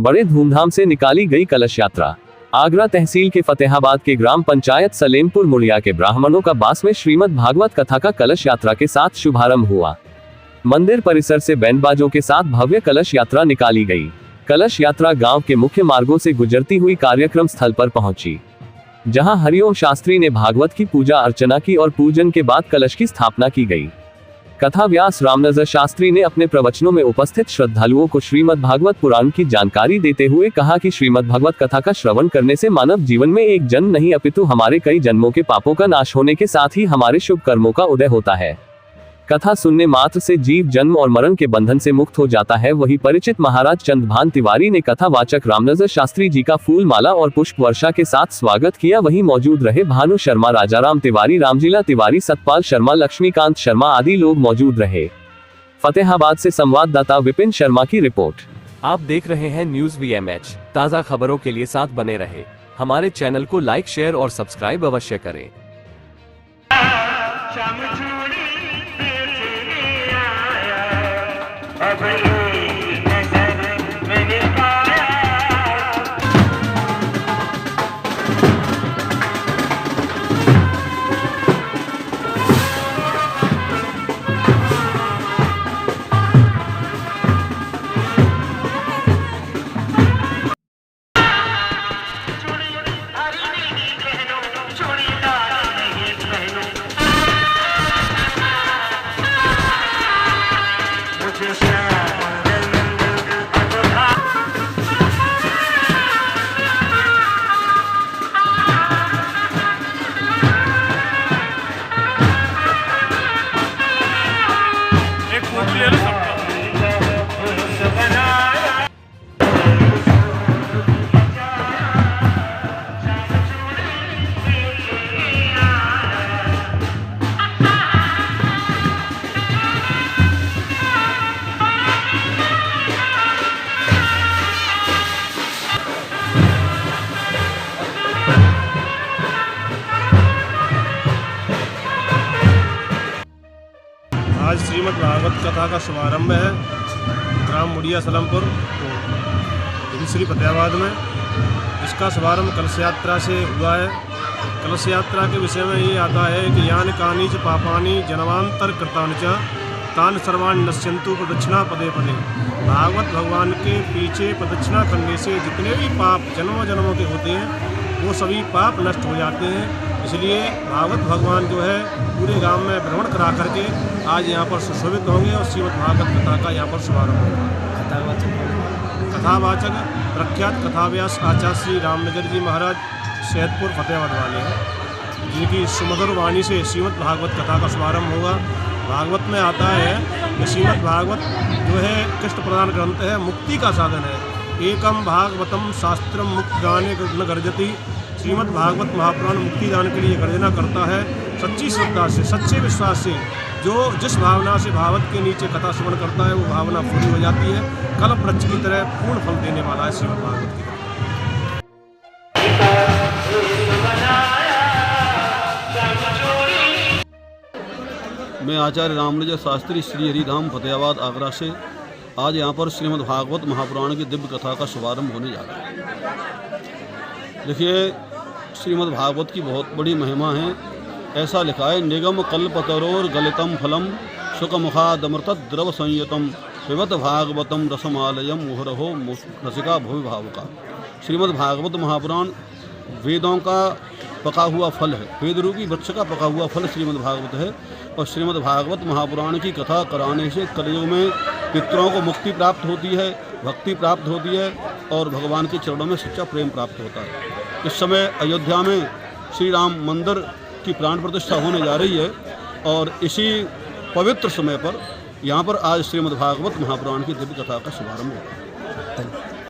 बड़े धूमधाम से निकाली गई कलश यात्रा। आगरा तहसील के फतेहाबाद के ग्राम पंचायत सलेमपुर मुड़िया के ब्राह्मणों का बास में श्रीमद् भागवत कथा का कलश यात्रा के साथ शुभारंभ हुआ। मंदिर परिसर से बैंड बाजों के साथ भव्य कलश यात्रा निकाली गई। कलश यात्रा गांव के मुख्य मार्गों से गुजरती हुई कार्यक्रम स्थल पर पहुंची, जहां हरिओम शास्त्री ने भागवत की पूजा अर्चना की और पूजन के बाद कलश की स्थापना की गई। कथा व्यास रामनजर शास्त्री ने अपने प्रवचनों में उपस्थित श्रद्धालुओं को श्रीमद् भागवत पुराण की जानकारी देते हुए कहा कि श्रीमद् भागवत कथा का श्रवण करने से मानव जीवन में एक जन्म नहीं अपितु हमारे कई जन्मों के पापों का नाश होने के साथ ही हमारे शुभ कर्मों का उदय होता है। कथा सुनने मात्र से जीव जन्म और मरण के बंधन से मुक्त हो जाता है। वही परिचित महाराज चंद्रभान तिवारी ने कथावाचक रामनजर शास्त्री जी का फूल माला और पुष्प वर्षा के साथ स्वागत किया। वहीं मौजूद रहे भानु शर्मा, राजाराम तिवारी, रामजीला तिवारी, सतपाल शर्मा, लक्ष्मीकांत शर्मा आदि लोग मौजूद रहे। फतेहाबाद से संवाददाता विपिन शर्मा की रिपोर्ट। आप देख रहे हैं न्यूज VMH। ताज़ा खबरों के लिए साथ बने रहे। हमारे चैनल को लाइक, शेयर और सब्सक्राइब अवश्य करें। आज श्रीमद् भागवत कथा का शुभारंभ है ग्राम मुड़िया सलेमपुर श्री फतेहाबाद में। इसका शुभारंभ कलश यात्रा से हुआ है। कलश यात्रा के विषय में ये आता है कि यान कानी च पापानी जन्मांतर कृतानि च तान सर्वान् नश्यन्तु प्रदक्षिणा पदे पदे। भागवत भगवान के पीछे प्रदक्षिणा करने से जितने भी पाप जन्मों जन्मों के होते हैं वो सभी पाप नष्ट हो जाते हैं। इसलिए भागवत भगवान जो है पूरे गांव में भ्रमण करा करके आज यहाँ पर सुशोभित होंगे और श्रीमद् भागवत कथा का यहाँ पर शुभारंभ होगा। कथावाचक प्रख्यात कथाव्यास आचार्य श्री रामनजर जी महाराज सैदपुर फतेहाबाद वाले हैं, जिनकी सुमधुर वाणी से श्रीमद् भागवत कथा का शुभारंभ होगा। भागवत में आता है कि श्रीमद् भागवत जो है कृष्ण प्रधान ग्रंथ है, मुक्ति का साधन है। एकम भागवतम शास्त्रम मुक्ति गाने न गर्जति। श्रीमद् भागवत महापुराण मुक्ति दान के लिए गर्जना करता है। सच्ची श्रद्धा से, सच्चे विश्वास से जो जिस भावना से भागवत के नीचे कथा श्रवण करता है वो भावना पूरी हो जाती है। कल्प वृक्ष की तरह पूर्ण फल देने वाला है श्रीमद् भागवत की। मैं आचार्य रामनजर शास्त्री श्री हरिधाम फतेहाबाद आगरा से आज यहाँ पर श्रीमद् भागवत महापुराण की दिव्य कथा का शुभारंभ होने जा रहा है। देखिए, श्रीमद् भागवत की बहुत बड़ी महिमा है। ऐसा लिखा है, निगम कल्पतरोर गलितम फलम सुखमुखादमृत द्रव संयतम श्रीमद् भागवतम रसमालयम मुहरहो रसिका भुवि भावुका। श्रीमद् भागवत महापुराण वेदों का पका हुआ फल है, वेद रूपी वृक्ष का पका हुआ फल श्रीमद् भागवत है। और श्रीमद् भागवत महापुराण की कथा कराने से कलयुग में पितरों को मुक्ति प्राप्त होती है, भक्ति प्राप्त होती है और भगवान के चरणों में सच्चा प्रेम प्राप्त होता है। इस समय अयोध्या में श्री राम मंदिर की प्राण प्रतिष्ठा होने जा रही है और इसी पवित्र समय पर यहाँ पर आज श्रीमद् भागवत महापुराण की दिव्य कथा का शुभारंभ होगा।